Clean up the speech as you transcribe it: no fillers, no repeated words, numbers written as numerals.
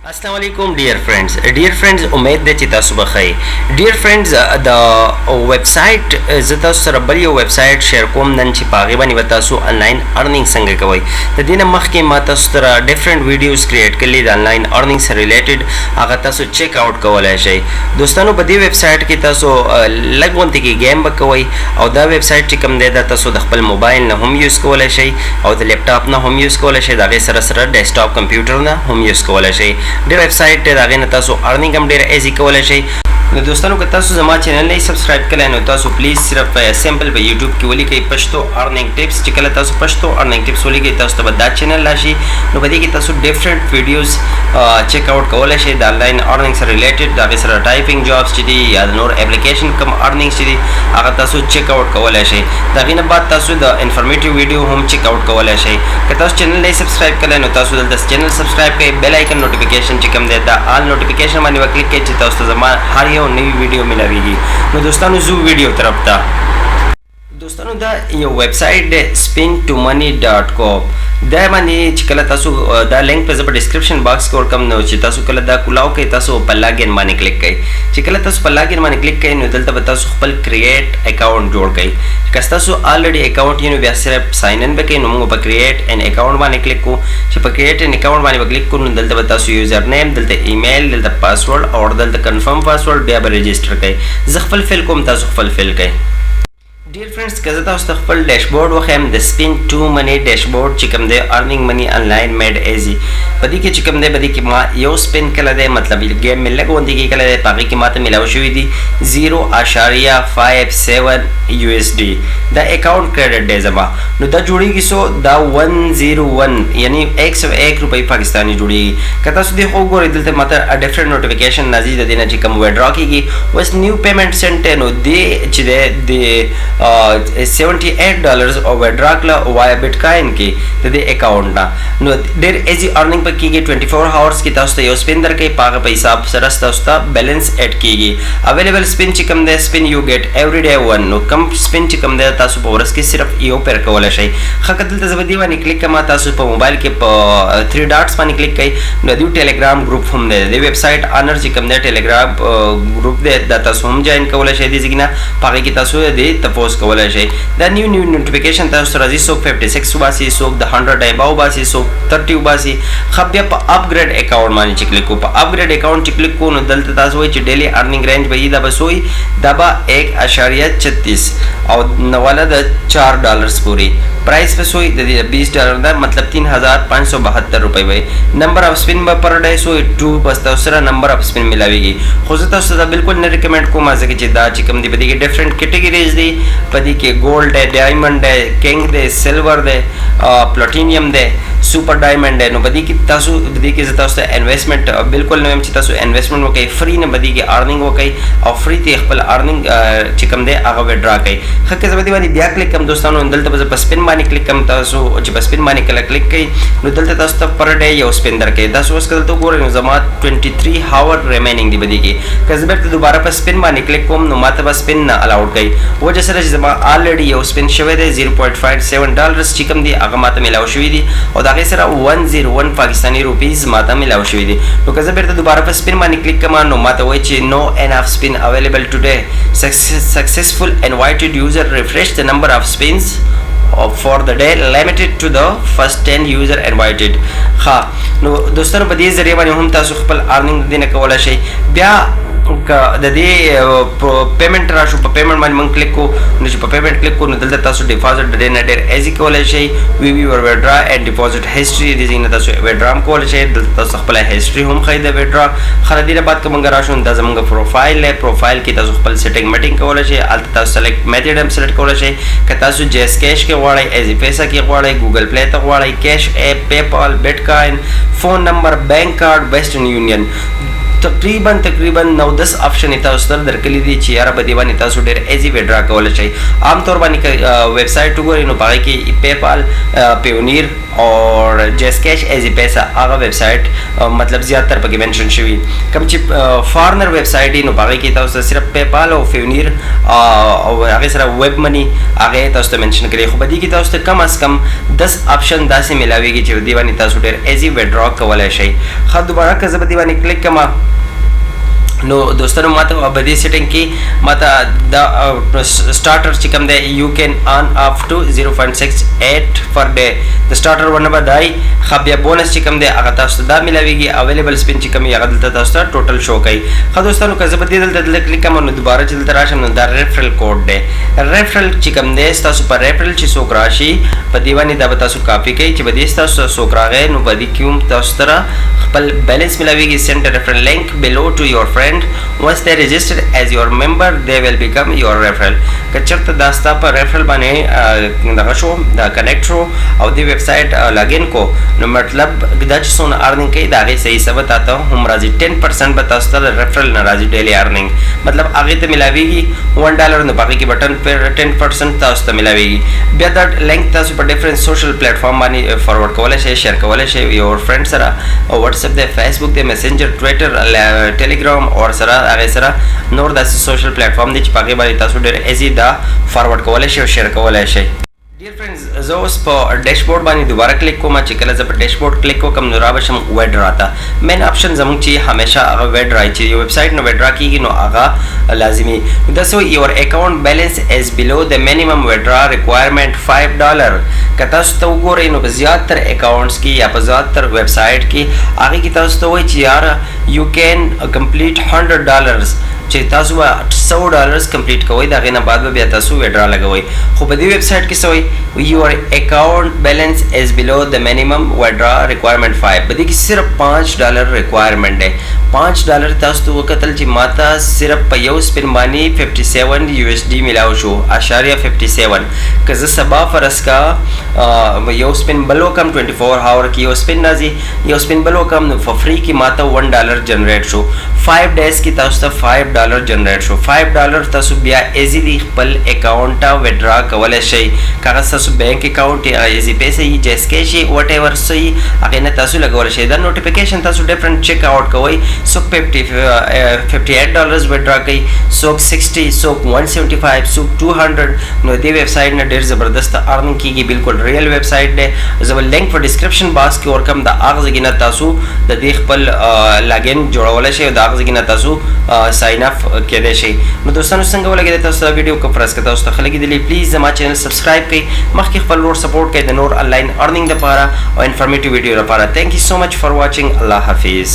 अस्सलाम वालेकुम dear friends उम्मीद दे چې تاسو بخیر ډیر فرندز د ویب سټ زتا سره بل یو ویب سټ شیر کوم نن چې پاغي باندې تاسو انلاین ارننګ څنګه کوي د دې نه مخکې ما تاسو سره ډیفرنٹ ویډیوز کریټ کړلې د انلاین ارننګ سره ریلیټډ هغه تاسو چیک آوټ کولای شئ دوستانو په دې ویب سټ کې تاسو لګونته کې گیم وکوي او دا ویب سټ چې کوم دی دا تاسو د خپل موبایل نه هم یوز کولای شئ او د لیپټاپ نه هم یوز کولای شئ دا غي سره سره ډیسکټاپ کمپیوټر نه هم یوز کولای شئ ډیر ویب سټ ته دا غي نه تاسو ارننګ هم ډیر ایزی کولای شئ نو دوستانو که تاسو زما چینل نه سبسکرایب کړئ نو تاسو پلیز صرف سیمپل په یوټیوب کې ولیکئ پښتو ارننګ ټیپس چې کله تاسو پښتو ارننګ ټیپس ولیکئ تاسو ته دا چینل راشي نو په دې کې تاسو ډیفرنٹ ویډیوز چیک آوټ کولای شئ د انلاین ارننګ سره ریلیټډ دا سره ټایپینګ جابس چې دي یا نور اپلیکیشن کوم ارننګ چې دي هغه تاسو چیک آوټ کولای شئ دا غینه بعد تاسو د انفارمیټیو ویډیو هم چیک آوټ کولای شئ که تاسو چینل نه سبسکرایب کړئ نو تاسو دلته چینل سبسکرایب کړئ بیل آیکن نوټیفیکیشن چې کوم دی دا آل نوټیفیکیشن باندې وکلیک کړئ چې تاسو ته زما هر یو نوی ویډیو ملاویږي نو دوستانو زو ویډیو طرف ته دوستانو دا یو ویب سټ دی spin2money.com دا باندې چې کله تاسو دا لینک په زبر ډسکرپشن باکس کې ورکم نو چې تاسو کله دا کولاو کې تاسو په لاګین باندې کلیک کړئ چې کله تاسو په لاګین باندې کلیک کړئ نو دلته به تاسو خپل کریټ اکاونټ جوړ کړئ که تاسو الریډي اکاونټ یې نو بیا صرف ساين ان وکړئ نو موږ په کریټ ان اکاونټ باندې کلیک کوو چې په کریټ ان اکاونټ باندې کلیک کوو نو دلته به تاسو یوزر نیم دلته ایمیل دلته پاسورډ او دلته کنفرم پاسورډ بیا به رجسٹر کړئ زه خپل فل کوم تاسو خپل فل کړئ ډیر فرندز که زه تاسو ته خپل ډیشبورډ وښیم د سپین ټو منی ډیشبورډ چې کوم دی ارننګ منی انلاین میډ ایزی په دې کې چې کوم دی په دې کې ما یو سپین کله دی مطلب گیم مې لګوندې کې کله دی په هغې کې ماته میلاو شوي دي 0.57 USD دا اکاؤنٹ کریډټ دی زما نو دا جوړیږي سو دا 101 یعنی 101 روپۍ پاکستانی جوړیږي که تاسو دې خو وګورئ دلته ماته ډیفرنٹ نوټیفیکیشن راځي د دې نه چې کوم ویډرا کېږي اوس نیو پیمنټ سینټ دی نو دې چې دی $78 او ویډرا کړه وایا بټکاین کې د دې اکاؤنٹ نه نو ډېر ایزی ارننګ پکې کېږي 24 هاورز کې تاسو ته یو سپین درکوي په هغه په حساب سره تاسو ته بیلنس ایډ کېږي اویلیبل سپین چې کوم دی سپین یو ګیټ ایوری ډے ون نو کم سپین چې کوم دی تاسو په ورځ کې صرف یو پیر کولی شئ ښه که دلته زه به دې باندې کلیک کوم تاسو په موبایل کې په 3 ډاټس باندې کلیک کوئ نو د ټیلیګرام ګروپ هم دی د ویب سټ آنر چې کوم دی ټیلیګرام ګروپ دی دا تاسو هم جوین کولی شئ دې ځای کې نه په هغې کې تاسو دې تپوس کولی شئ دا نیو نوټیفیکیشن تاسو راځي څوک 56 وباسي څوک د 100 اباو وباسي څوک 30 وباسي خو بیا په اپګریډ اکاؤنٹ باندې چې کلیک کوو په اپګریډ اکاؤنٹ چې کلیک کوو نو دلته تاسو وایي چې ډیلی ارننګ رینج به دا به سوی دا به 1.36 او نواله د $4 پوری प्राइस पे सोई $20 दा मतलब 3572 रुपए वही number off spin per day सोई 2 बस दूसरा नंबर ऑफ स्पिन मिलावेगी खुद तो बिल्कुल न रिकमेंड को माजे के दा चिकम दी बदी के डिफरेंट कैटेगरीज दी पदी के गोल्ड है डायमंड है किंग दे सिल्वर दे प्लैटिनियम दे सुपर डायमंड है नो बदी की तासु बदी के तासु इन्वेस्टमेंट बिल्कुल न चिता सु इन्वेस्टमेंट वकई फ्री न बदी के अर्निंग वकई और फ्री ते खपल अर्निंग चिकम दे आगे विड्रॉ कई खके बदी वाली बिया क्लिक कम दोस्तों दलते बस स्पिन باندې کلیک کوم تاسو چې په سپین باندې کله کلیک کړئ نو دلته تاسو ته پر ډے یو سپین درکې تاسو اوس کله ته ګورئ نو زما 23 هاور ریمینینګ دی بده کې که زه بیرته دوباره په سپین باندې کلیک کوم نو ماته به سپین نه الاؤډ کوي وجه سره چې زما الریډي یو سپین شوی دی $0.57 چې کوم دی هغه ماته میلاو شوی دی او دا غي سره 101 پاکستانی روپیز ماته میلاو شوی دی نو که زه بیرته دوباره په سپین باندې کلیک کوم نو ماته وایي چې نو انف سپین اویلیبل ټوډے successful invited user refresh the number of spins for the day limited to the first 10 user invited ها نو دوستانو په دې ذریعہ باندې هم تاسو خپل ارننګ دینه کولای شئ بیا د دې پیمنٹ راشو په پیمنٹ باندې مونږ کلیک کو نو چې په پیمنٹ کلیک کو نو دلته تاسو ډیپوزټ د ډیر ایزی کولای شئ وی ور وډرا اینڈ ډیپوزټ هیستوري د دې نه تاسو وډرا کولای شئ دلته تاسو خپل هیستوري هم خای د وډرا خره دې بعد کوم راشو د زمونږ پروفایل له پروفایل کې تاسو خپل سیټینګ میټینګ کولای شئ البته تاسو سلیکټ میتھډ هم سلیکټ کولای شئ که تاسو جیس کیش کې غواړئ ایزی پیسہ کې غواړئ ګوګل پلی ته غواړئ کیش ایپ پیپال بټکاین فون نمبر بینک کارت ویسټرن یونین تقریبا 9-10 اپشن تاسو ته درکلي دي چې یاره په دی باندې تاسو ډېر ایزي وډرا کولای شئ. عام طور باندې ویب سایټ وګورئ نو پای کې پے پال، پیونیر اور جیس کیش ایزی پیسہ هغه ویب سایټ مطلب زیاتره پکې منشن شوی. کوم چې فارنر ویب سایټ نو پای کې تاسو صرف پے پال او پیونیر او هغه سره ویب منی هغه تاسو ته منشن کړي. خو بدی کې تاسو ته کم از کم 10 اپشن داسې ملاويږي چې دی باندې تاسو ډېر ایزي وډرا کولای شئ. خا دوباره که زه بدی باندې کلیک کما نو دوستانو ماته بدی سیټینګ کې ماته دا سٹارټر چې کوم دی یو کین ارن اپ ټو 0.68 پر ډے د سٹارټر ونه بدای. خو بیا بونس چې کوم دی هغه تاسو ته دا ملاويږي. اویلیبل سپین چې کوم هغه دلته تاسو ته ټوټل شو کوي. خو دوستانو که زه بدی دلته کلیک کوم نو دوباره چې دلته راشم نو دا ریفرل کوډ دی. ریفرل چې کوم دی تاسو پر ریفرل چې څوک راشي په دیوانی دا به تاسو کاپی کوي چې بدی تاسو څوک راغی نو بدی کوم تاسو ته خپل بیلنس ملاويږي. سند ریفرل لینک below to your friend. Once they registered as your member they will become your referral. کچرته داستا پر ریفرل باندې دغه شو دا کنیکټ شو او دی ویب سایټ لاګین کو نو مطلب دا چې څونه ارنینګ کوي دا غي صحیح ثبت آتا هم راځي 10% به تاسو ته ریفرل ناراضي ډیلی ارنینګ مطلب هغه ته ملاويږي $1 نو باقي کې بٹن پر 10% تاسو ته ملاويږي. بیا دا لینک تاسو په ډیفرنٹ سوشل پلیټ فارم باندې فارورډ کولای شئ، شیر کولای شئ یور فرند سره او واتس اپ دی، فیسبوک دی، میسنجر، ټویټر، ټیلیګرام اور سره هغه سره نور داسې سوشل پلیټ فارم دي چې پاګې باندې تاسو ډېر ایزي دا فارورډ کولای شئ او شیر کولای شئ. ډیر فرندز زه اوس په ډیشبورډ باندې دوباره کلیک کوم چې کله زه په ډیشبورډ کلیک کوم نو را بشم وډرا ته. مین اپشن زموږ چې همیشه هغه وډرا چې یو ویب سایټ نو وډرا کیږي نو هغه لازمي د سو یور اکاونٹ بیلنس از بیلو د مینیمم وډرا ریکوایرمنٹ $5. که تاسو ته وګورئ نو په زیاتره اکاونټس کې یا په زیاتره ویب سایټ کې هغه کې تاسو ته وایي چې یار یو کین کمپلیټ $100 چې تاسو $100 کمپلیټ کوئ دا غینه بعد بیا تاسو وډرا لګوئ. خو په دې ویب سایټ کې سوي یور اکاونٹ بیلنس از بیلو د مینیمم وډرا ریکوایرمنٹ 5 په دې کې صرف $5 ریکوایرمنٹ دی. $5 تاسو ته وکتل چې ماته صرف په یو سپین باندې $57 ملاو شو .57. که زه سبا فرض کا یو سپین بلو کم 24 هاور کې یو سپین راځي یو سپین بلو کم فور فری کې ماته $1 جنریټ شو. 5 ډیز کې تاسو ته $5 جنریټ شو. $5 تاسو بیا ایزیلی خپل اکاونٹ ته وډرا کولای شئ. کاغه تاسو بانک اکاونٹ یا ایزی پیسې جیس کیش وات ایور سي هغه نه تاسو لګول شئ. دا نوټیفیکیشن تاسو ډیفرنٹ چیک آؤٹ کوئ. څوک $58 وډرا کوي، څوک 60، څوک 175، څوک 200. نو دې ویب سایټ نه ډیر زبردست ارنینګ کیږي. بالکل ریل ویب سایټ دی. زه ول لینک په ډسکرپشن باکس کې ورکم. دا هغه ځای نه تاسو د دې خپل لاګین جوړول شئ او دا هغه ځای نه تاسو ساين اپ کېدای شئ. نو دوستانو څنګه ولګید تاسو دا ویډیو کو فرض کړه تاسو ته خلک دي پلیز زما چینل سبسکرایب کړئ، مخکې خپل نور سپورټ کړئ د نور انلاین ارنینګ لپاره او انفارمیټیو ویډیو لپاره. ثانک یو سو مچ فار واچینګ. الله حافظ.